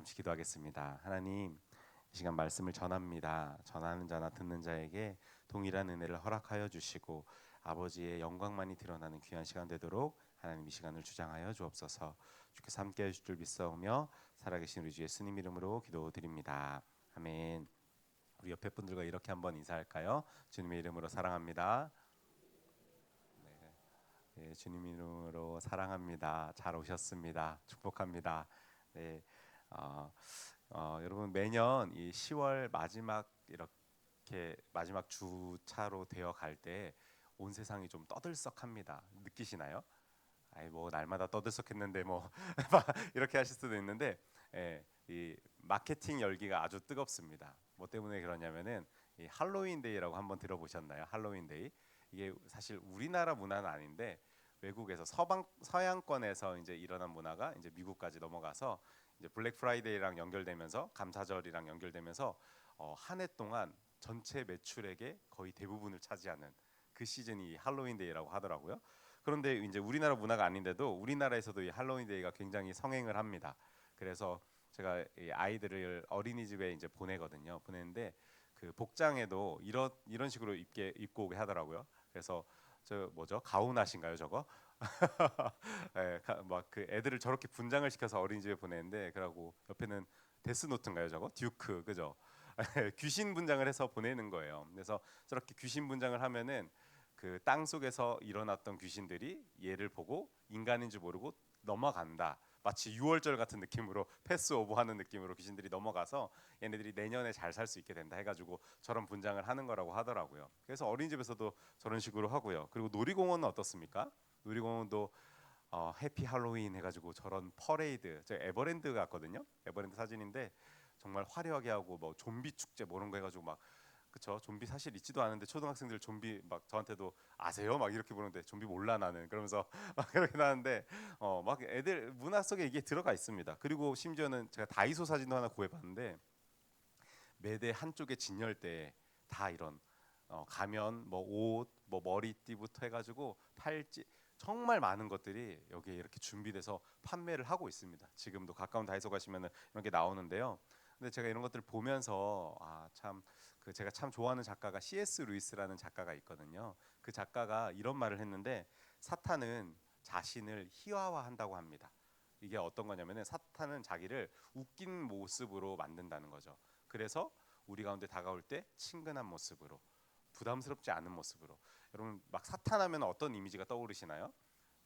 잠시 기도하겠습니다. 하나님, 이 시간 말씀을 전합니다. 전하는 자나 듣는 자에게 동일한 은혜를 허락하여 주시고 아버지의 영광만이 드러나는 귀한 시간 되도록 하나님 이 시간을 주장하여 주옵소서. 주께서 함께 해주실 줄 믿사오며 살아계신 우리 주 예수님 이름으로 기도드립니다. 아멘. 우리 옆에 분들과 이렇게 한번 인사할까요? 주님의 이름으로 사랑합니다. 네, 주님 이름으로 사랑합니다. 잘 오셨습니다. 축복합니다. 네, 어, 여러분 매년 이 10월 마지막 이렇게 마지막 주차로 되어 갈 때 온 세상이 좀 떠들썩합니다. 느끼시나요? 아이 뭐 날마다 떠들썩했는데 뭐 이렇게 하실 수도 있는데, 이 마케팅 열기가 아주 뜨겁습니다. 뭐 때문에 그러냐면은 이 할로윈 데이라고 한번 들어보셨나요? 할로윈 데이. 이게 사실 우리나라 문화는 아닌데 외국에서 서양권에서 이제 일어난 문화가 이제 미국까지 넘어가서 이제 블랙 프라이데이랑 연결되면서 감사절이랑 연결되면서 한 해 동안 전체 매출액의 거의 대부분을 차지하는 그 시즌이 할로윈 데이라고 하더라고요. 그런데 이제 우리나라 문화가 아닌데도 우리나라에서도 이 할로윈 데이가 굉장히 성행을 합니다. 그래서 제가 이 아이들을 어린이집에 이제 보내거든요. 보내는데 그 복장에도 이런 식으로 입고 오게 하더라고요. 그래서 저 뭐죠? 가오나신가요, 저거? 예, 막그 애들을 저렇게 분장을 시켜서 어린이집에 보내는데, 그러고 옆에는 데스노트인가요, 저거? 듀크, 그죠? 귀신 분장을 해서 보내는 거예요. 그래서 저렇게 귀신 분장을 하면은 그 땅 속에서 일어났던 귀신들이 얘를 보고 인간인 줄 모르고 넘어간다. 마치 6월절 같은 느낌으로 패스 오버하는 느낌으로 귀신들이 넘어가서 얘네들이 내년에 잘 살 수 있게 된다 해가지고 저런 분장을 하는 거라고 하더라고요. 그래서 어린이집에서도 저런 식으로 하고요. 그리고 놀이공원은 어떻습니까? 놀이공원도 해피 할로윈 해가지고 저런 퍼레이드, 저 에버랜드 같거든요. 에버랜드 사진인데 정말 화려하게 하고 뭐 좀비 축제 뭐 이런 거 해가지고 막, 그쵸? 좀비 사실 있지도 않은데 초등학생들 좀비 막 저한테도 아세요? 막 이렇게 보는데 좀비 몰라 나는 그러면서 막 그렇게 나는데, 막 애들 문화 속에 이게 들어가 있습니다. 그리고 심지어는 제가 다이소 사진도 하나 구해봤는데 매대 한쪽에 진열대에 다 이런 가면, 뭐 옷, 뭐 머리띠부터 해가지고 팔찌 정말 많은 것들이 여기에 이렇게 준비돼서 판매를 하고 있습니다. 지금도 가까운 다이소 가시면은 이런 게 나오는데요. 근데 제가 이런 것들 보면서 참 그 제가 참 좋아하는 작가가 C.S. 루이스라는 작가가 있거든요. 그 작가가 이런 말을 했는데 사탄은 자신을 희화화한다고 합니다. 이게 어떤 거냐면은 사탄은 자기를 웃긴 모습으로 만든다는 거죠. 그래서 우리 가운데 다가올 때 친근한 모습으로, 부담스럽지 않은 모습으로. 여러분 막 사탄하면 어떤 이미지가 떠오르시나요?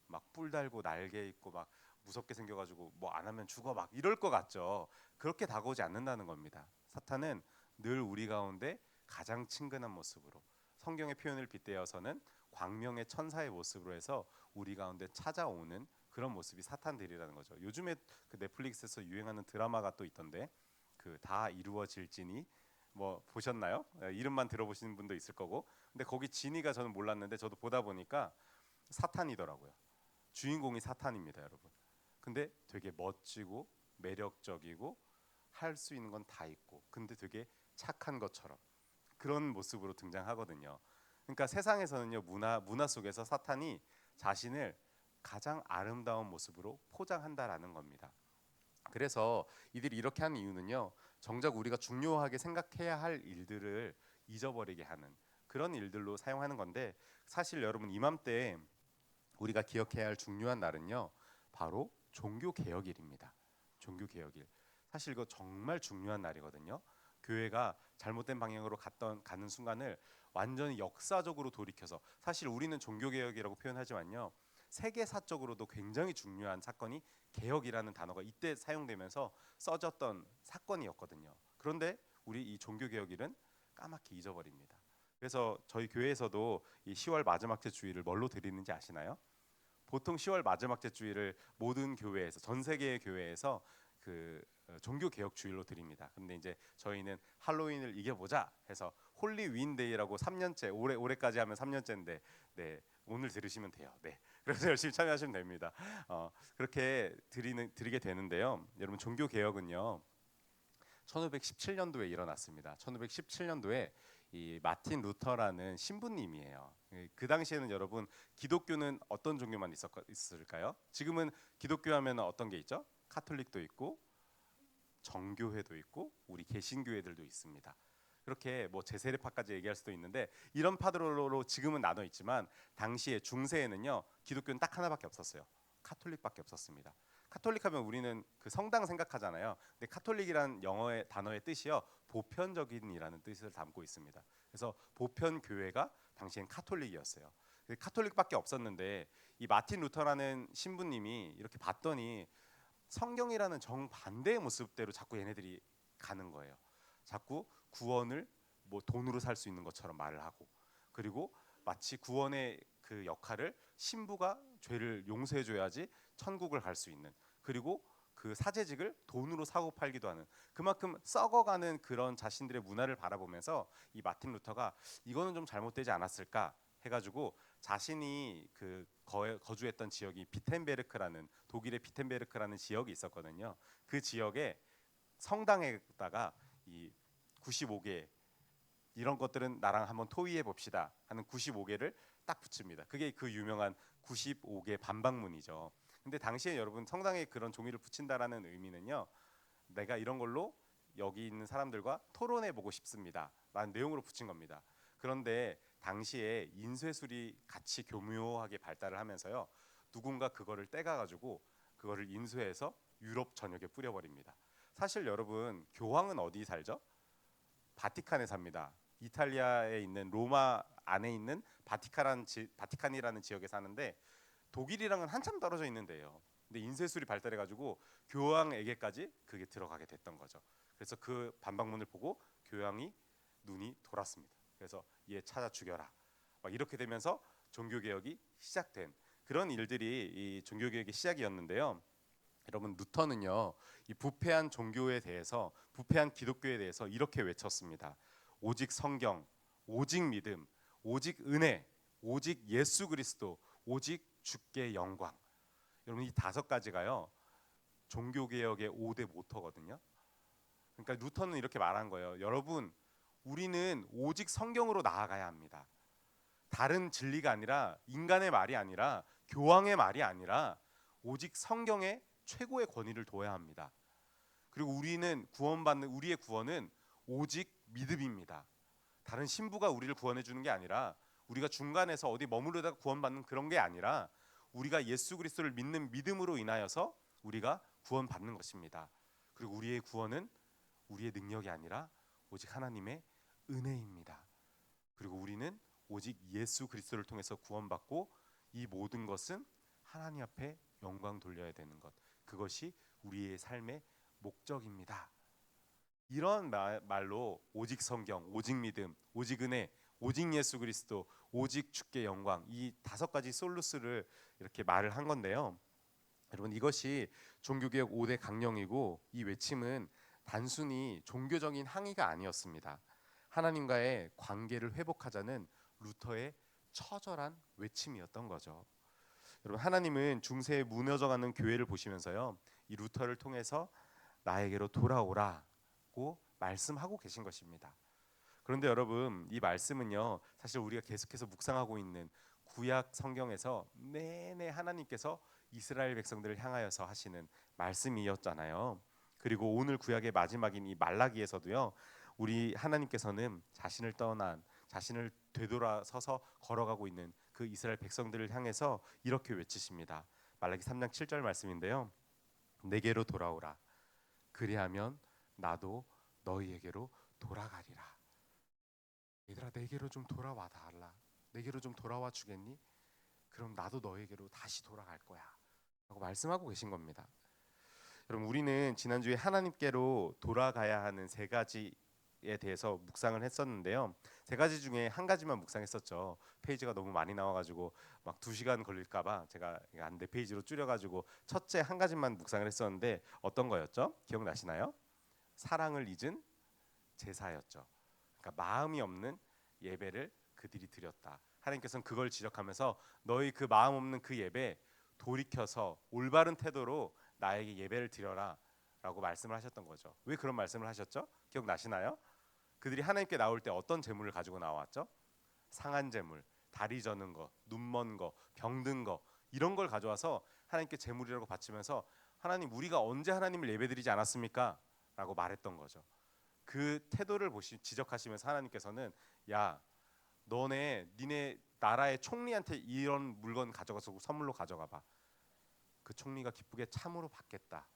막 뿔 달고 날개 있고 막 무섭게 생겨가지고 뭐 안 하면 죽어 막 이럴 것 같죠. 그렇게 다가오지 않는다는 겁니다. 사탄은 늘 우리 가운데 가장 친근한 모습으로, 성경의 표현을 빗대어서는 광명의 천사의 모습으로 해서 우리 가운데 찾아오는 그런 모습이 사탄들이라는 거죠. 요즘에 그 넷플릭스에서 유행하는 드라마가 또 있던데 그 다 이루어질지니, 뭐 보셨나요? 이름만 들어보시는 분도 있을 거고. 근데 거기 지니가 저는 몰랐는데 저도 보다 보니까 사탄이더라고요. 주인공이 사탄입니다, 여러분. 근데 되게 멋지고 매력적이고 할 수 있는 건 다 있고, 근데 되게 착한 것처럼 그런 모습으로 등장하거든요. 그러니까 세상에서는요, 문화 속에서 사탄이 자신을 가장 아름다운 모습으로 포장한다라는 겁니다. 그래서 이들이 이렇게 하는 이유는요, 정작 우리가 중요하게 생각해야 할 일들을 잊어버리게 하는 그런 일들로 사용하는 건데, 사실 여러분 이맘때 우리가 기억해야 할 중요한 날은요, 바로 종교 개혁일입니다. 종교 개혁일. 사실 이거 정말 중요한 날이거든요. 교회가 잘못된 방향으로 가는 순간을 완전히 역사적으로 돌이켜서, 사실 우리는 종교 개혁이라고 표현하지만요, 세계사적으로도 굉장히 중요한 사건이 개혁이라는 단어가 이때 사용되면서 써졌던 사건이었거든요. 그런데 우리 이 종교 개혁일은 까맣게 잊어버립니다. 그래서 저희 교회에서도 이 10월 마지막 주 주일을 뭘로 드리는지 아시나요? 보통 10월 마지막 주 주일을 모든 교회에서, 전 세계의 교회에서 그 종교 개혁 주일로 드립니다. 근데 이제 저희는 할로윈을 이겨보자 해서 홀리 윈데이라고 3년째, 올해까지 하면 3년째인데, 네, 오늘 들으시면 돼요. 네, 그래서 열심히 참여하시면 됩니다. 그렇게 드리게 되는데요. 여러분 종교 개혁은요, 1517년도에 일어났습니다. 1517년도에 이 마틴 루터라는 신부님이에요. 그 당시에는 여러분 기독교는 어떤 종교만 있을까요? 지금은 기독교 하면 어떤 게 있죠? 카톨릭도 있고 정교회도 있고 우리 개신교회들도 있습니다. 그렇게 뭐 제세례파까지 얘기할 수도 있는데 이런 파들로 지금은 나눠 있지만 당시에 중세에는요 기독교는 딱 하나밖에 없었어요. 카톨릭밖에 없었습니다. 카톨릭 하면 우리는 그 성당 생각하잖아요. 근데 카톨릭이란 영어의 단어의 뜻이요 보편적인이라는 뜻을 담고 있습니다. 그래서 보편 교회가 당시엔 카톨릭이었어요. 카톨릭밖에 없었는데 이 마틴 루터라는 신부님이 이렇게 봤더니 성경이라는 정반대의 모습대로 자꾸 얘네들이 가는 거예요. 자꾸 구원을 뭐 돈으로 살 수 있는 것처럼 말을 하고, 그리고 마치 구원의 그 역할을 신부가 죄를 용서해 줘야지 천국을 갈 수 있는, 그리고 그 사제직을 돈으로 사고 팔기도 하는, 그만큼 썩어가는 그런 자신들의 문화를 바라보면서 이 마틴 루터가 이거는 좀 잘못되지 않았을까 해가지고 자신이 그 거주했던 지역이 비텐베르크라는, 독일의 비텐베르크라는 지역이 있었거든요. 그 지역에 성당에다가 이 95개 이런 것들은 나랑 한번 토의해 봅시다 하는 95개를 딱 붙입니다. 그게 그 유명한 95개 반박문이죠. 근데 당시에 여러분 성당에 그런 종이를 붙인다라는 의미는요, 내가 이런 걸로 여기 있는 사람들과 토론해 보고 싶습니다 라는 내용으로 붙인 겁니다. 그런데 당시에 인쇄술이 같이 교묘하게 발달을 하면서요, 누군가 그거를 떼가가지고 그거를 인쇄해서 유럽 전역에 뿌려버립니다. 사실 여러분 교황은 어디 살죠? 바티칸에 삽니다. 이탈리아에 있는 로마 안에 있는 바티칸이라는 지역에 사는데 독일이랑은 한참 떨어져 있는 데예요. 근데 인쇄술이 발달해가지고 교황에게까지 그게 들어가게 됐던 거죠. 그래서 그 반박문을 보고 교황이 눈이 돌았습니다. 그래서 얘 찾아 죽여라. 막 이렇게 되면서 종교개혁이 시작된 그런 일들이 이 종교개혁의 시작이었는데요. 여러분 루터는요, 이 부패한 종교에 대해서, 부패한 기독교에 대해서 이렇게 외쳤습니다. 오직 성경, 오직 믿음, 오직 은혜, 오직 예수 그리스도, 오직 주께 영광. 여러분 이 5가지가요 종교개혁의 5대 모토거든요. 그러니까 루터는 이렇게 말한 거예요. 여러분 우리는 오직 성경으로 나아가야 합니다. 다른 진리가 아니라, 인간의 말이 아니라, 교황의 말이 아니라 오직 성경의 최고의 권위를 둬야 합니다. 그리고 우리는 구원받는, 우리의 구원은 오직 믿음입니다. 다른 신부가 우리를 구원해 주는 게 아니라, 우리가 중간에서 어디 머무르다가 구원받는 그런 게 아니라, 우리가 예수 그리스도를 믿는 믿음으로 인하여서 우리가 구원받는 것입니다. 그리고 우리의 구원은 우리의 능력이 아니라 오직 하나님의 은혜입니다. 그리고 우리는 오직 예수 그리스도를 통해서 구원받고, 이 모든 것은 하나님 앞에 영광 돌려야 되는 것, 그것이 우리의 삶의 목적입니다. 이런 말로 오직 성경, 오직 믿음, 오직 은혜, 오직 예수 그리스도, 오직 주께 영광, 이 5가지 솔루스를 이렇게 말을 한 건데요. 여러분 이것이 종교개혁 5대 강령이고, 이 외침은 단순히 종교적인 항의가 아니었습니다. 하나님과의 관계를 회복하자는 루터의 처절한 외침이었던 거죠. 여러분 하나님은 중세에 무너져가는 교회를 보시면서요, 이 루터를 통해서 나에게로 돌아오라고 말씀하고 계신 것입니다. 그런데 여러분 이 말씀은요, 사실 우리가 계속해서 묵상하고 있는 구약 성경에서 내내 하나님께서 이스라엘 백성들을 향하여서 하시는 말씀이었잖아요. 그리고 오늘 구약의 마지막인 이 말라기에서도요, 우리 하나님께서는 자신을 떠난, 자신을 되돌아서서 걸어가고 있는 그 이스라엘 백성들을 향해서 이렇게 외치십니다. 말라기 3장 7절 말씀인데요, 내게로 돌아오라. 그리하면 나도 너희에게로 돌아가리라. 얘들아 내게로 좀 돌아와 달라. 내게로 좀 돌아와 주겠니? 그럼 나도 너에게로 다시 돌아갈 거야 라고 말씀하고 계신 겁니다. 여러분 우리는 지난주에 하나님께로 돌아가야 하는 3가지에 대해서 묵상을 했었는데요. 3가지 중에 한 가지만 묵상했었죠. 페이지가 너무 많이 나와가지고 막 2시간 걸릴까봐 제가 한 4페이지로 줄여가지고 첫째 한 가지만 묵상을 했었는데, 어떤 거였죠? 기억나시나요? 사랑을 잊은 제사였죠. 그러니까 마음이 없는 예배를 그들이 드렸다. 하나님께서는 그걸 지적하면서 너희 그 마음 없는 그 예배 돌이켜서 올바른 태도로 나에게 예배를 드려라 라고 말씀을 하셨던 거죠. 왜 그런 말씀을 하셨죠? 기억나시나요? 그들이 하나님께 나올 때 어떤 제물을 가지고 나왔죠? 상한 제물, 다리 저는 거, 눈 먼 거, 병든 거, 이런 걸 가져와서 하나님께 제물이라고 바치면서, 하나님 우리가 언제 하나님을 예배드리지 않았습니까? 라고 말했던 거죠. 그 태도를 지적하시면서 하나님께서는 야, 니네 나라의 총리한테 이런 물건 가져가서 선물로 가져가 봐. 그 총리가 기쁘게 참으로 받겠다.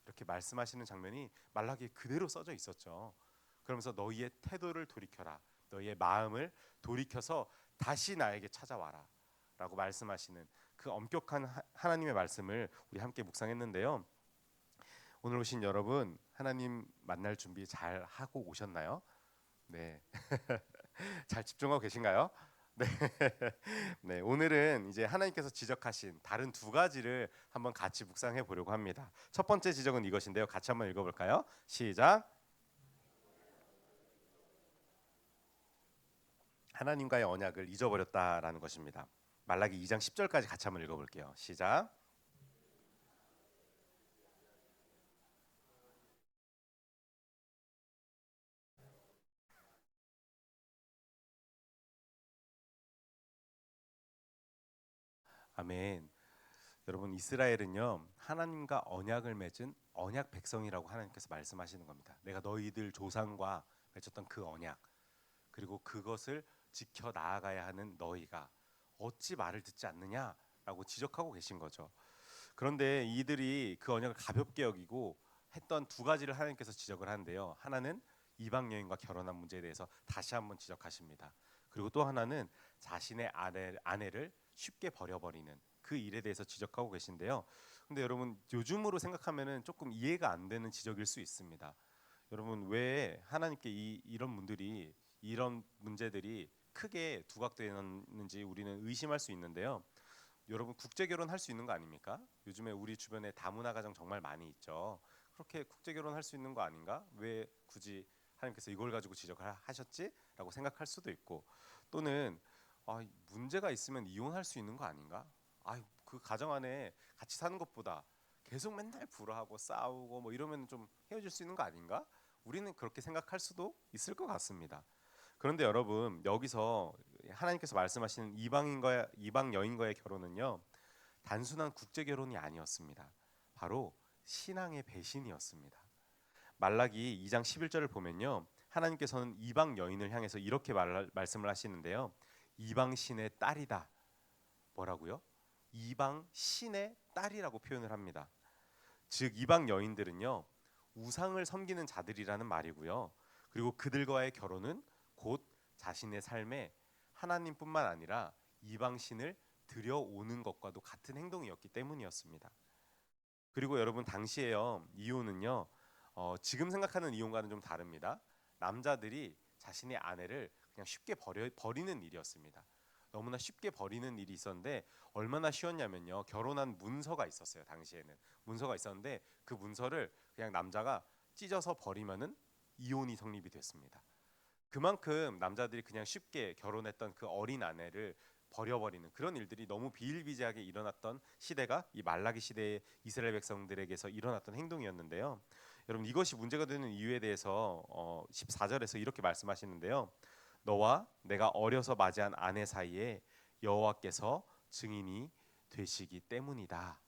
이렇게 말씀하시는 장면이 말라기에 그대로 써져 있었죠. 그러면서 너희의 태도를 돌이켜라. 너희의 마음을 돌이켜서 다시 나에게 찾아와라. 라고 말씀하시는 그 엄격한 하나님의 말씀을 우리 함께 묵상했는데요. 오늘 오신 여러분, 하나님 만날 준비 잘 하고 오셨나요? 네. 잘 집중하고 계신가요? 네. 네, 오늘은 이제 하나님께서 지적하신 다른 두 가지를 한번 같이 묵상해 보려고 합니다. 첫 번째 지적은 이것인데요. 같이 한번 읽어 볼까요? 시작. 하나님과의 언약을 잊어버렸다라는 것입니다. 말라기 2장 10절까지 같이 한번 읽어 볼게요. 시작. 아멘. 여러분, 이스라엘은요 하나님과 언약을 맺은 언약 백성이라고 하나님께서 말씀하시는 겁니다. 내가 너희들 조상과 맺었던 그 언약, 그리고 그것을 지켜 나아가야 하는 너희가 어찌 말을 듣지 않느냐라고 지적하고 계신 거죠. 그런데 이들이 그 언약을 가볍게 여기고 했던 두 가지를 하나님께서 지적을 하는데요. 하나는 이방 여인과 결혼한 문제에 대해서 다시 한번 지적하십니다. 그리고 또 하나는 자신의 아내를 쉽게 버려버리는 그 일에 대해서 지적하고 계신데요. 근데 여러분, 요즘으로 생각하면은 조금 이해가 안 되는 지적일 수 있습니다. 여러분, 왜 하나님께 이런 분들이 이런 문제들이 크게 두각되는지 우리는 의심할 수 있는데요. 여러분, 국제 결혼할 수 있는 거 아닙니까? 요즘에 우리 주변에 다문화 가정 정말 많이 있죠. 그렇게 국제 결혼할 수 있는 거 아닌가? 왜 굳이 하나님께서 이걸 가지고 지적을 하셨지? 라고 생각할 수도 있고, 또는 문제가 있으면 이혼할 수 있는 거 아닌가? 그 가정 안에 같이 사는 것보다 계속 맨날 불화하고 싸우고 뭐 이러면 좀 헤어질 수 있는 거 아닌가? 우리는 그렇게 생각할 수도 있을 것 같습니다. 그런데 여러분, 여기서 하나님께서 말씀하시는 이방 여인과의 결혼은요 단순한 국제 결혼이 아니었습니다. 바로 신앙의 배신이었습니다. 말라기 2장 11절을 보면요 하나님께서는 이방 여인을 향해서 이렇게 말씀을 하시는데요. 이방 신의 딸이다. 뭐라고요? 이방 신의 딸이라고 표현을 합니다. 즉 이방 여인들은요 우상을 섬기는 자들이라는 말이고요. 그리고 그들과의 결혼은 곧 자신의 삶에 하나님뿐만 아니라 이방 신을 들여오는 것과도 같은 행동이었기 때문이었습니다. 그리고 여러분, 당시에요 이혼은요 지금 생각하는 이혼과는 좀 다릅니다. 남자들이 자신의 아내를 그냥 쉽게 버리는 일이었습니다. 너무나 쉽게 버리는 일이 있었는데 얼마나 쉬웠냐면요 결혼한 문서가 있었어요. 당시에는 문서가 있었는데 그 문서를 그냥 남자가 찢어서 버리면은 이혼이 성립이 됐습니다. 그만큼 남자들이 그냥 쉽게 결혼했던 그 어린 아내를 버려버리는 그런 일들이 너무 비일비재하게 일어났던 시대가 이 말라기 시대의 이스라엘 백성들에게서 일어났던 행동이었는데요. 여러분, 이것이 문제가 되는 이유에 대해서 14절에서 이렇게 말씀하시는데요. 너와 내가 어려서 맞이한 아내 사이에 여호와께서 증인이 되시기 때문이다.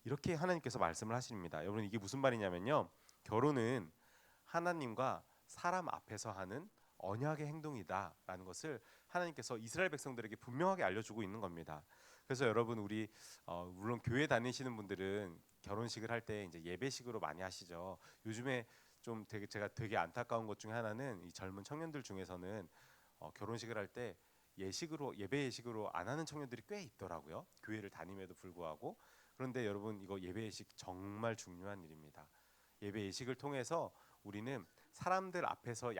이렇게 하나님께서 말씀을 하십니다. 여러분, 이게 무슨 말이냐면요. 결혼은 하나님과 사람 앞에서 하는 언약의 행동이다라는 것을 하나님께서 이스라엘 백성들에게 분명하게 알려주고 있는 겁니다. 그래서 여러분, 우리 물론 교회 다니시는 분들은 결혼식을 할 때 이제 예배식으로 많이 하시죠. 요즘에 좀 제가 되게 안타까운 것 중에 하나는 이 젊은 청년들 중에서는 결혼식을 할 때 예배 예식으로 안 하는 청년들이 꽤 있더라고요. 교회를 다님에도 불구하고. 그런데 여러분, 이거 예배 예식 정말 중요한 일입니다. 예배 예식을 통해서 우리는 사람들 앞에서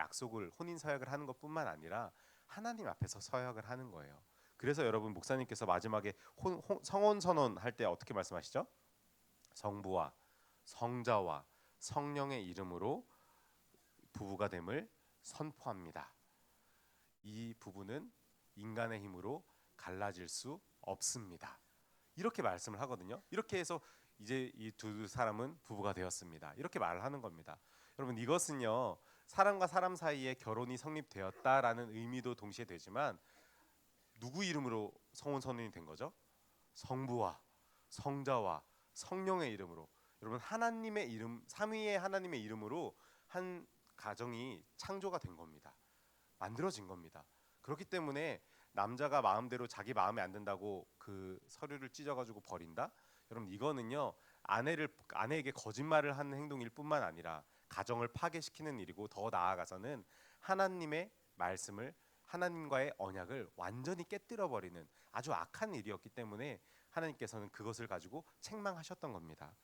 혼인 서약을 하는 것뿐만 아니라 하나님 앞에서 서약을 하는 거예요. 그래서 여러분, 목사님께서 마지막에 성혼 선언 할 때 어떻게 말씀하시죠? 성부와 성자와 성령의 이름으로 부부가 됨을 선포합니다. 이 부부는 인간의 힘으로 갈라질 수 없습니다. 이렇게 말씀을 하거든요. 이렇게 해서 이제 이 두 사람은 부부가 되었습니다. 이렇게 말을 하는 겁니다. 여러분, 이것은요 사람과 사람 사이에 결혼이 성립되었다라는 의미도 동시에 되지만 누구 이름으로 성혼 선언이 된 거죠? 성부와 성자와 성령의 이름으로. 여러분 하나님의 이름, 삼위의 하나님의 이름으로 한 가정이 창조가 된 겁니다. 만들어진 겁니다. 그렇기 때문에 남자가 마음대로 자기 마음에 안 든다고 그 서류를 찢어가지고 버린다? 여러분 이거는요, 아내에게 거짓말을 하는 행동일 뿐만 아니라 가정을 파괴시키는 일이고, 더 나아가서는 하나님의 말씀을, 하나님과의 언약을 완전히 깨뜨려 버리는 아주 악한 일이었기 때문에 하나님께서는 그것을 가지고 책망하셨던 겁니다.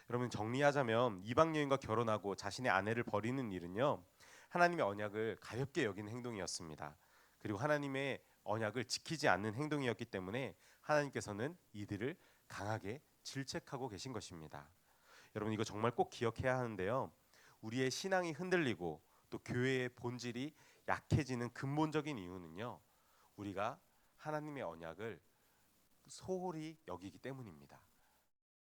여러분 정리하자면 이방 여인과 결혼하고 자신의 아내를 버리는 일은요, 하나님의 언약을 가볍게 여기는 행동이었습니다. 그리고 하나님의 언약을 지키지 않는 행동이었기 때문에 하나님께서는 이들을 강하게 질책하고 계신 것입니다. 여러분 이거 정말 꼭 기억해야 하는데요, 우리의 신앙이 흔들리고 또 교회의 본질이 약해지는 근본적인 이유는요, 우리가 하나님의 언약을 소홀히 여기기 때문입니다.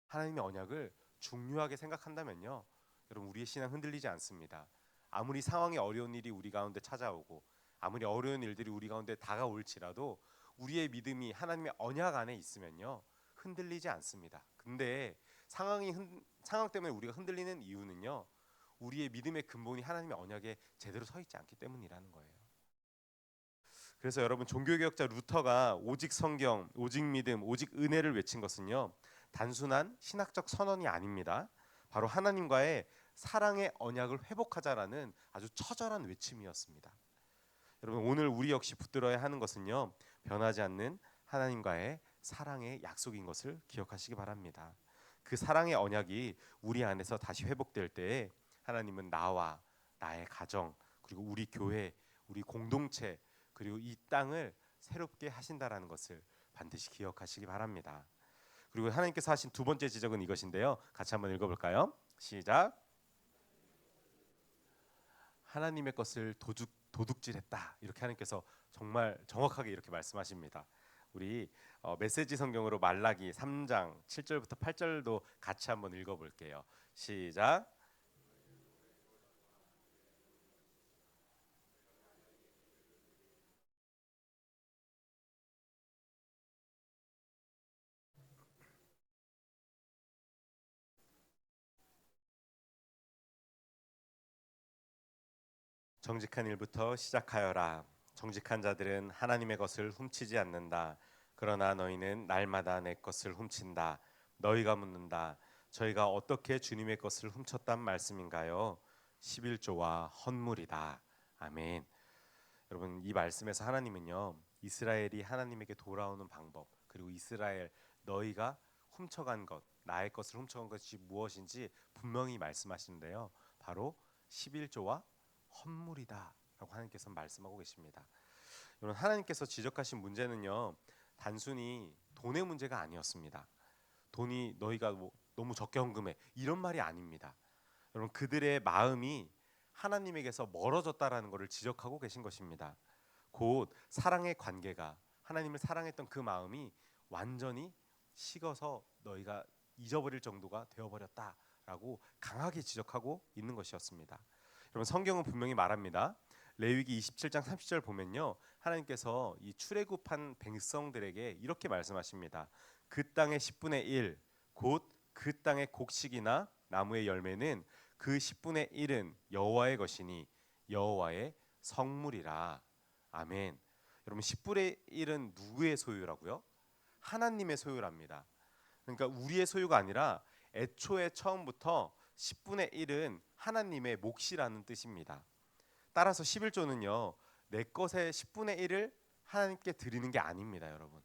하나님의 언약을 중요하게 생각한다면요, 여러분 우리의 신앙 흔들리지 않습니다. 아무리 상황이 어려운 일이 우리 가운데 찾아오고 아무리 어려운 일들이 우리 가운데 다가올지라도 우리의 믿음이 하나님의 언약 안에 있으면요, 흔들리지 않습니다. 근데 상황 때문에 우리가 흔들리는 이유는요, 우리의 믿음의 근본이 하나님의 언약에 제대로 서 있지 않기 때문이라는 거예요. 그래서 여러분 종교개혁자 루터가 오직 성경, 오직 믿음, 오직 은혜를 외친 것은요, 단순한 신학적 선언이 아닙니다. 바로 하나님과의 사랑의 언약을 회복하자라는 아주 처절한 외침이었습니다. 여러분 오늘 우리 역시 붙들어야 하는 것은요, 변하지 않는 하나님과의 사랑의 약속인 것을 기억하시기 바랍니다. 그 사랑의 언약이 우리 안에서 다시 회복될 때에 하나님은 나와 나의 가정, 그리고 우리 교회, 우리 공동체, 그리고 이 땅을 새롭게 하신다라는 것을 반드시 기억하시기 바랍니다. 그리고 하나님께서 하신 두 번째 지적은 이것인데요, 같이 한번 읽어볼까요? 시작. 하나님의 것을 도둑질했다, 이렇게 하나님께서 정말 정확하게 이렇게 말씀하십니다. 우리 메시지 성경으로 말라기 3장 7절부터 8절도 같이 한번 읽어볼게요. 시작. 정직한 일부터 시작하여라. 정직한 자들은 하나님의 것을 훔치지 않는다. 그러나 너희는 날마다 내 것을 훔친다. 너희가 묻는다. 저희가 어떻게 주님의 것을 훔쳤단 말씀인가요? 11조와 헌물이다. 아멘. 여러분 이 말씀에서 하나님은요, 이스라엘이 하나님에게 돌아오는 방법, 그리고 이스라엘 너희가 훔쳐간 것, 나의 것을 훔쳐간 것이 무엇인지 분명히 말씀하시는데요, 바로 11조와 헌물이다라고 하나님께서 말씀하고 계십니다. 여러분 하나님께서 지적하신 문제는요, 단순히 돈의 문제가 아니었습니다. 돈이 너희가 뭐 너무 적게 헌금해, 이런 말이 아닙니다. 여러분 그들의 마음이 하나님에게서 멀어졌다라는 것을 지적하고 계신 것입니다. 곧 사랑의 관계가, 하나님을 사랑했던 그 마음이 완전히 식어서 너희가 잊어버릴 정도가 되어버렸다라고 강하게 지적하고 있는 것이었습니다. 여러분 성경은 분명히 말합니다. 레위기 27장 30절 보면요, 하나님께서 이 출애굽한 백성들에게 이렇게 말씀하십니다. 그 땅의 10분의 1, 곧 그 땅의 곡식이나 나무의 열매는 그 10분의 1은 여호와의 것이니 여호와의 성물이라. 아멘. 여러분 10분의 1은 누구의 소유라고요? 하나님의 소유랍니다. 그러니까 우리의 소유가 아니라 애초에 처음부터 10분의 1은 하나님의 몫이라는 뜻입니다. 따라서 11조는요, 내 것의 10분의 1을 하나님께 드리는 게 아닙니다, 여러분.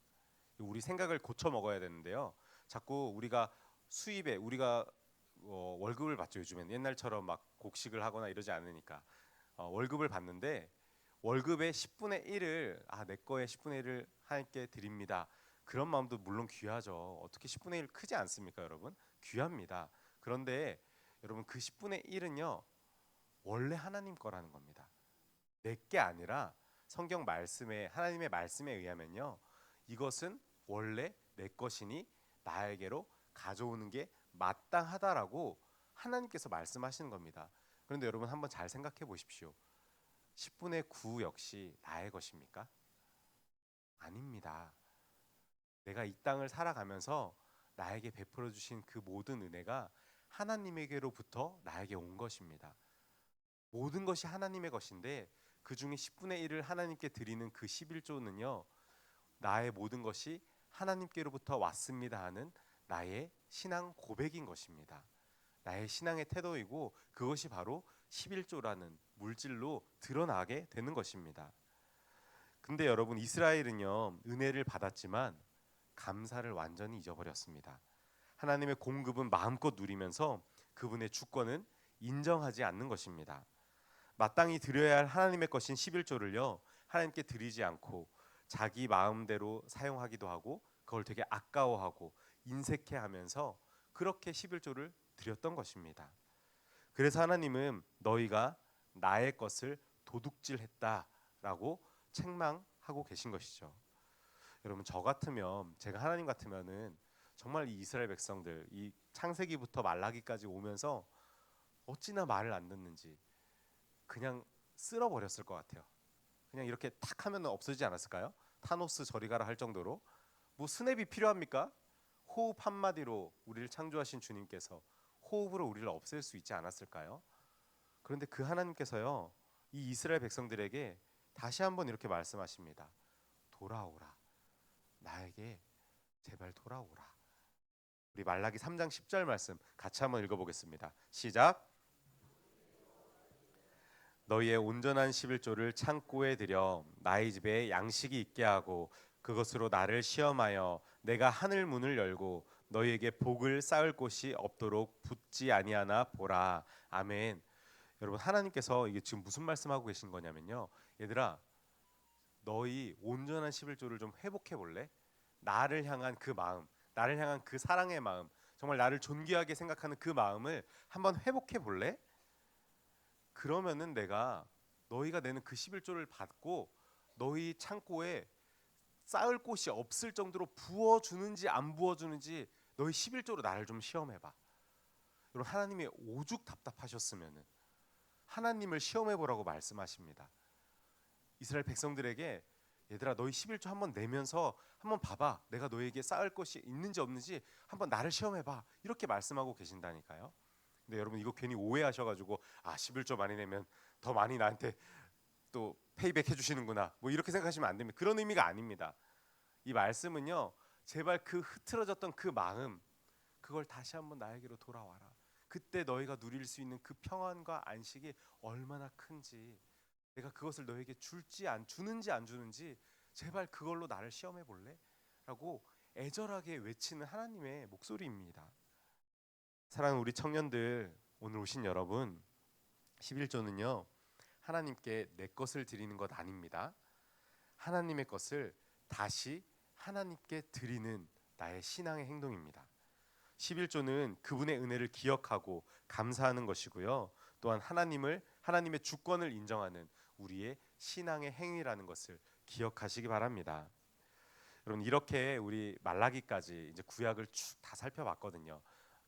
우리 생각을 고쳐 먹어야 되는데요, 자꾸 우리가 월급을 받죠. 요즘엔 옛날처럼 막 곡식을 하거나 이러지 않으니까 월급을 받는데 월급의 10분의 1을 내 거의 10분의 1을 하나님께 드립니다. 그런 마음도 물론 귀하죠. 어떻게 10분의 1 크지 않습니까, 여러분? 귀합니다. 그런데 여러분 그 10분의 1은요, 원래 하나님 거라는 겁니다. 내 게 아니라 성경 말씀에, 하나님의 말씀에 의하면요, 이것은 원래 내 것이니 나에게로 가져오는 게 마땅하다라고 하나님께서 말씀하시는 겁니다. 그런데 여러분 한번 잘 생각해 보십시오. 10분의 9 역시 나의 것입니까? 아닙니다. 내가 이 땅을 살아가면서 나에게 베풀어 주신 그 모든 은혜가 하나님에게로부터 나에게 온 것입니다. 모든 것이 하나님의 것인데 그 중에 10분의 1을 하나님께 드리는 그 11조는요, 나의 모든 것이 하나님께로부터 왔습니다 하는 나의 신앙 고백인 것입니다. 나의 신앙의 태도이고 그것이 바로 11조라는 물질로 드러나게 되는 것입니다. 근데 여러분, 이스라엘은요, 은혜를 받았지만 감사를 완전히 잊어버렸습니다. 하나님의 공급은 마음껏 누리면서 그분의 주권은 인정하지 않는 것입니다. 마땅히 드려야 할 하나님의 것인 11조를요, 하나님께 드리지 않고 자기 마음대로 사용하기도 하고 그걸 되게 아까워하고 인색해하면서 그렇게 11조를 드렸던 것입니다. 그래서 하나님은 너희가 나의 것을 도둑질했다라고 책망하고 계신 것이죠. 여러분, 저 같으면, 제가 하나님 같으면은 정말 이 이스라엘 백성들, 이 창세기부터 말라기까지 오면서 어찌나 말을 안 듣는지 그냥 쓸어버렸을 것 같아요. 그냥 이렇게 탁 하면 없어지지 않았을까요? 타노스 저리 가라 할 정도로. 뭐 스냅이 필요합니까? 호흡 한마디로 우리를 창조하신 주님께서 호흡으로 우리를 없앨 수 있지 않았을까요? 그런데 그 하나님께서요, 이 이스라엘 백성들에게 다시 한번 이렇게 말씀하십니다. 돌아오라. 나에게 제발 돌아오라. 우리 말라기 3장 10절 말씀 같이 한번 읽어보겠습니다. 시작. 너희의 온전한 11조를 창고에 들여 나의 집에 양식이 있게 하고 그것으로 나를 시험하여 내가 하늘 문을 열고 너희에게 복을 쌓을 곳이 없도록 붙지 아니하나 보라. 아멘. 여러분, 하나님께서 이게 지금 무슨 말씀하고 계신 거냐면요, 얘들아, 너희 온전한 11조를 좀 회복해 볼래? 나를 향한 그 마음, 나를 향한 그 사랑의 마음, 정말 나를 존귀하게 생각하는 그 마음을 한번 회복해 볼래? 그러면은 내가 너희가 내는 그 11조를 받고 너희 창고에 쌓을 곳이 없을 정도로 부어주는지 안 부어주는지 너희 11조로 나를 좀 시험해봐. 여러분, 하나님이 오죽 답답하셨으면은 하나님을 시험해보라고 말씀하십니다. 이스라엘 백성들에게 얘들아, 너희 11조 한번 내면서 한번 봐봐. 내가 너희에게 쌓을 것이 있는지 없는지 한번 나를 시험해봐. 이렇게 말씀하고 계신다니까요. 근데 여러분, 이거 괜히 오해하셔가지고 11조 많이 내면 더 많이 나한테 또 페이백 해주시는구나, 뭐 이렇게 생각하시면 안 됩니다. 그런 의미가 아닙니다. 이 말씀은요, 제발 그 흐트러졌던 그 마음, 그걸 다시 한번 나에게로 돌아와라. 그때 너희가 누릴 수 있는 그 평안과 안식이 얼마나 큰지, 내가 그것을 너에게 줄지 안 주는지 안 주는지 제발 그걸로 나를 시험해 볼래? 라고 애절하게 외치는 하나님의 목소리입니다. 사랑하는 우리 청년들, 오늘 오신 여러분, 11조는요, 하나님께 내 것을 드리는 것 아닙니다. 하나님의 것을 다시 하나님께 드리는 나의 신앙의 행동입니다. 11조는 그분의 은혜를 기억하고 감사하는 것이고요, 또한 하나님의 주권을 인정하는 우리의 신앙의 행위라는 것을 기억하시기 바랍니다. 여러분, 이렇게 우리 말라기까지 이제 구약을 쭉 다 살펴봤거든요.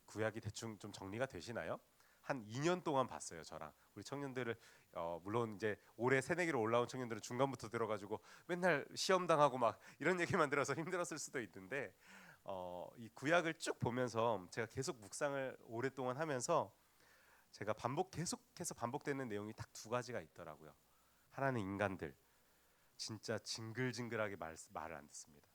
구약이 대충 좀 정리가 되시나요? 한 2년 동안 봤어요, 저랑. 우리 청년들을 물론 이제 올해 새내기로 올라온 청년들은 중간부터 들어가지고 맨날 시험 당하고 막 이런 얘기만 들어서 힘들었을 수도 있는데, 이 구약을 쭉 보면서 제가 계속 묵상을 오랫동안 하면서 제가 계속해서 반복되는 내용이 딱 두 가지가 있더라고요. 하나는 인간들 진짜 징글징글하게 말을 안 듣습니다.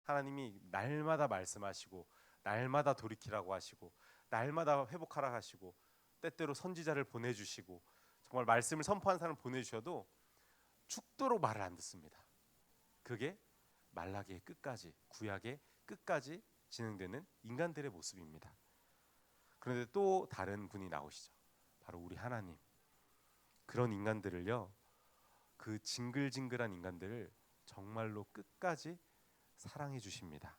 하나님이 날마다 말씀하시고 날마다 돌이키라고 하시고 날마다 회복하라 하시고 때때로 선지자를 보내주시고 정말 말씀을 선포한 사람을 보내주셔도 죽도록 말을 안 듣습니다. 그게 말라기의 끝까지, 구약의 끝까지 진행되는 인간들의 모습입니다. 그런데 또 다른 분이 나오시죠. 바로 우리 하나님. 그런 인간들을요, 그 징글징글한 인간들을 정말로 끝까지 사랑해 주십니다.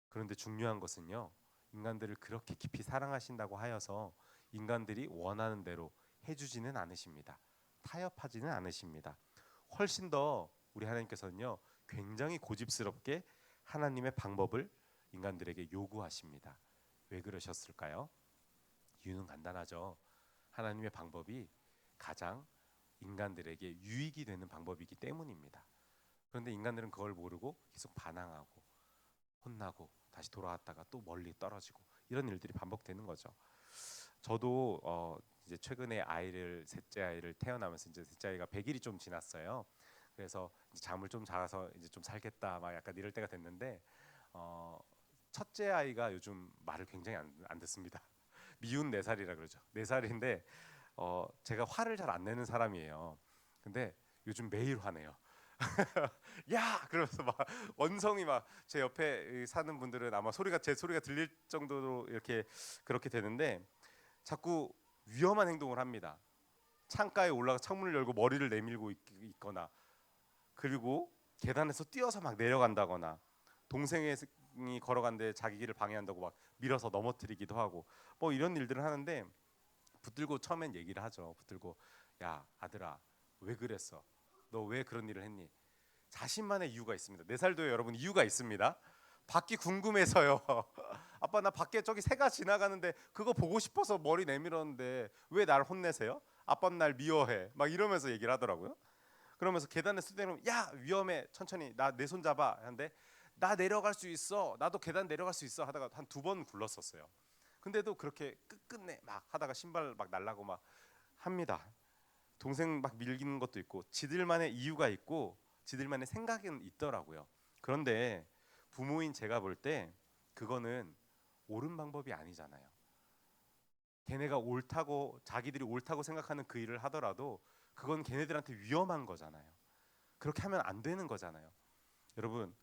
그런데 중요한 것은요, 인간들을 그렇게 깊이 사랑하신다고 하여서 인간들이 원하는 대로 해주지는 않으십니다. 타협하지는 않으십니다. 훨씬 더 우리 하나님께서는요, 굉장히 고집스럽게 하나님의 방법을 인간들에게 요구하십니다. 왜 그러셨을까요? 이유는 간단하죠. 하나님의 방법이 가장 인간들에게 유익이 되는 방법이기 때문입니다. 그런데 인간들은 그걸 모르고 계속 반항하고 혼나고 다시 돌아왔다가 또 멀리 떨어지고 이런 일들이 반복되는 거죠. 저도 이제 최근에 셋째 아이를 태어나면서 이제 셋째 아이가 100일이 좀 지났어요. 그래서 이제 잠을 좀 자서 이제 좀 살겠다 막 약간 이럴 때가 됐는데 어, 첫째 아이가 요즘 말을 굉장히 안 듣습니다. 미운 4살이라 그러죠. 4살인데 제가 화를 잘 안 내는 사람이에요. 근데 요즘 매일 화내요. 야! 그러면서 막 원성이 막 제 옆에 사는 분들은 아마 제 소리가 들릴 정도로 이렇게 그렇게 되는데 자꾸 위험한 행동을 합니다. 창가에 올라가 창문을 열고 머리를 내밀고 있거나 그리고 계단에서 뛰어서 막 내려간다거나 동생이 걸어간데 자기 길을 방해한다고 막 밀어서 넘어뜨리기도 하고 뭐 이런 일들을 하는데 붙들고 처음엔 얘기를 하죠. 붙들고 야 아들아 왜 그랬어? 너 왜 그런 일을 했니? 자신만의 이유가 있습니다. 4살도요 여러분 이유가 있습니다. 밖이 궁금해서요. 아빠 나 밖에 저기 새가 지나가는데 그거 보고 싶어서 머리 내밀었는데 왜 날 혼내세요? 아빠는 날 미워해. 막 이러면서 얘기를 하더라고요. 그러면서 계단에 쓰대면 야 위험해 천천히 나 내 손 잡아 하는데 나 내려갈 수 있어 나도 계단 내려갈 수 있어 하다가 한 2번 굴렀었어요. 근데도 그렇게 끝끝내 막 하다가 신발 막 날라고 막 합니다. 동생 막 밀기는 것도 있고 지들만의 이유가 있고 지들만의 생각은 있더라고요. 그런데 부모인 제가 볼 때 그거는 옳은 방법이 아니잖아요. 걔네가 옳다고 자기들이 옳다고 생각하는 그 일을 하더라도 그건 걔네들한테 위험한 거잖아요. 그렇게 하면 안 되는 거잖아요. 여러분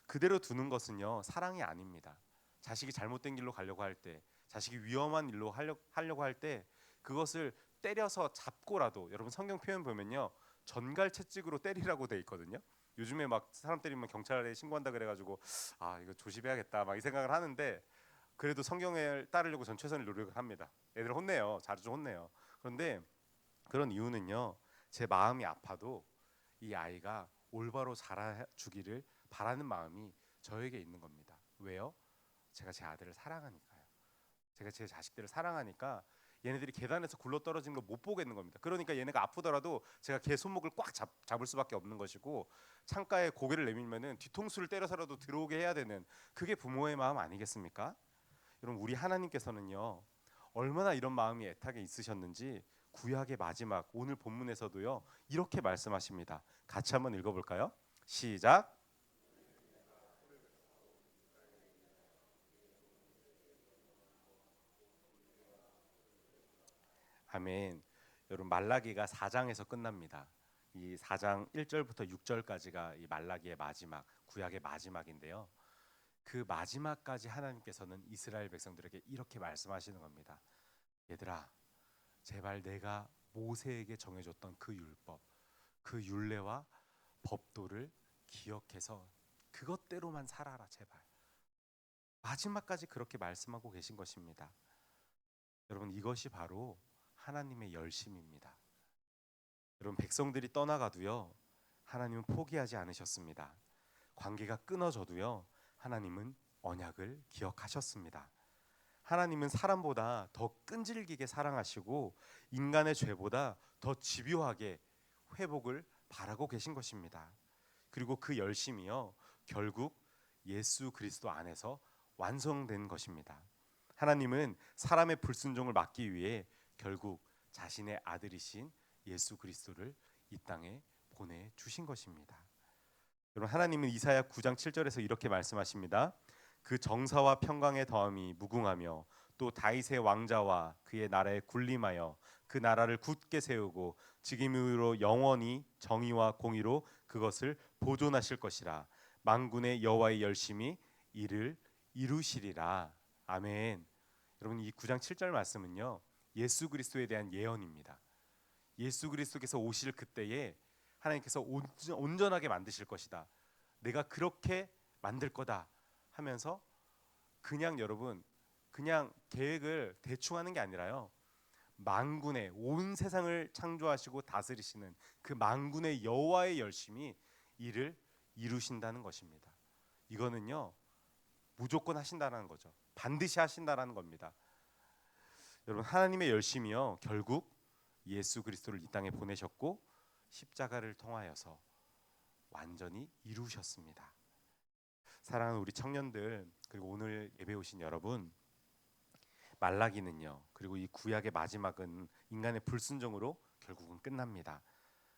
그대로 두는 것은요 사랑이 아닙니다. 자식이 잘못된 길로 가려고 할 때, 자식이 위험한 일로 하려고 할 때 그것을 때려서 잡고라도 여러분 성경 표현 보면요 전갈 채찍으로 때리라고 돼 있거든요. 요즘에 막 사람 때리면 경찰에 신고한다 그래가지고 아 이거 조심해야겠다 막 이 생각을 하는데 그래도 성경을 따르려고 전 최선의 노력을 합니다. 애들 혼내요, 자주 혼내요. 그런데 그런 이유는요 제 마음이 아파도 이 아이가 올바로 자라주기를 바라는 마음이 저에게 있는 겁니다. 왜요? 제가 제 아들을 사랑하니까요. 제가 제 자식들을 사랑하니까 얘네들이 계단에서 굴러 떨어지는 걸 못 보겠는 겁니다. 그러니까 얘네가 아프더라도 제가 걔 손목을 꽉 잡을 수밖에 없는 것이고 창가에 고개를 내밀면은 뒤통수를 때려서라도 들어오게 해야 되는 그게 부모의 마음 아니겠습니까? 여러분 우리 하나님께서는요 얼마나 이런 마음이 애타게 있으셨는지 구약의 마지막 오늘 본문에서도요 이렇게 말씀하십니다. 같이 한번 읽어볼까요? 시작. 아멘. 여러분 말라기가 4장에서 끝납니다. 이 4장 1절부터 6절까지가 이 말라기의 마지막 구약의 마지막인데요. 그 마지막까지 하나님께서는 이스라엘 백성들에게 이렇게 말씀하시는 겁니다. 얘들아, 제발 내가 모세에게 정해줬던 그 율법, 그 율례와 법도를 기억해서 그것대로만 살아라 제발. 마지막까지 그렇게 말씀하고 계신 것입니다. 여러분 이것이 바로 하나님의 열심입니다. 여러분 백성들이 떠나가도요 하나님은 포기하지 않으셨습니다. 관계가 끊어져도요 하나님은 언약을 기억하셨습니다. 하나님은 사람보다 더 끈질기게 사랑하시고 인간의 죄보다 더 집요하게 회복을 바라고 계신 것입니다. 그리고 그 열심이요 결국 예수 그리스도 안에서 완성된 것입니다. 하나님은 사람의 불순종을 막기 위해 결국 자신의 아들이신 예수 그리스도를 이 땅에 보내 주신 것입니다. 여러분 하나님은 이사야 9장 7절에서 이렇게 말씀하십니다. 그 정사와 평강의 다음이 무궁하며 또 다윗의 왕자와 그의 나라에 군림하여 그 나라를 굳게 세우고 지금 이후로 영원히 정의와 공의로 그것을 보존하실 것이라. 만군의 여호와의 열심히 이를 이루시리라. 아멘. 여러분 이 9장 7절 말씀은요 예수 그리스도에 대한 예언입니다. 예수 그리스도께서 오실 그때에 하나님께서 온전하게 만드실 것이다. 내가 그렇게 만들 거다 하면서 그냥 여러분 그냥 계획을 대충 하는 게 아니라요. 만군의 온 세상을 창조하시고 다스리시는 그 만군의 여호와의 열심히 이를 이루신다는 것입니다. 이거는요. 무조건 하신다는 거죠. 반드시 하신다라는 겁니다. 여러분 하나님의 열심이요. 결국 예수 그리스도를 이 땅에 보내셨고 십자가를 통하여서 완전히 이루셨습니다. 사랑하는 우리 청년들 그리고 오늘 예배 오신 여러분 말라기는요. 그리고 이 구약의 마지막은 인간의 불순종으로 결국은 끝납니다.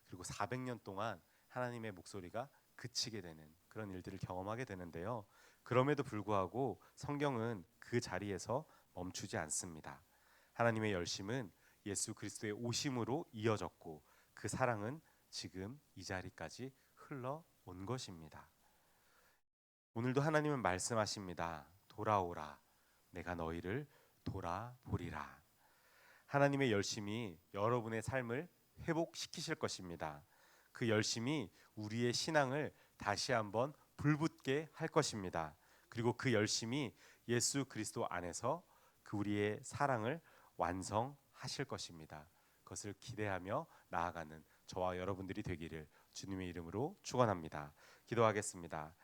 그리고 400년 동안 하나님의 목소리가 그치게 되는 그런 일들을 경험하게 되는데요. 그럼에도 불구하고 성경은 그 자리에서 멈추지 않습니다. 하나님의 열심은 예수 그리스도의 오심으로 이어졌고 그 사랑은 지금 이 자리까지 흘러온 것입니다. 오늘도 하나님은 말씀하십니다. 돌아오라. 내가 너희를 돌아보리라. 하나님의 열심이 여러분의 삶을 회복시키실 것입니다. 그 열심이 우리의 신앙을 다시 한번 불붙게 할 것입니다. 그리고 그 열심이 예수 그리스도 안에서 그 우리의 사랑을 완성하실 것입니다. 그것을 기대하며 나아가는 저와 여러분들이 되기를 주님의 이름으로 축원합니다. 기도하겠습니다.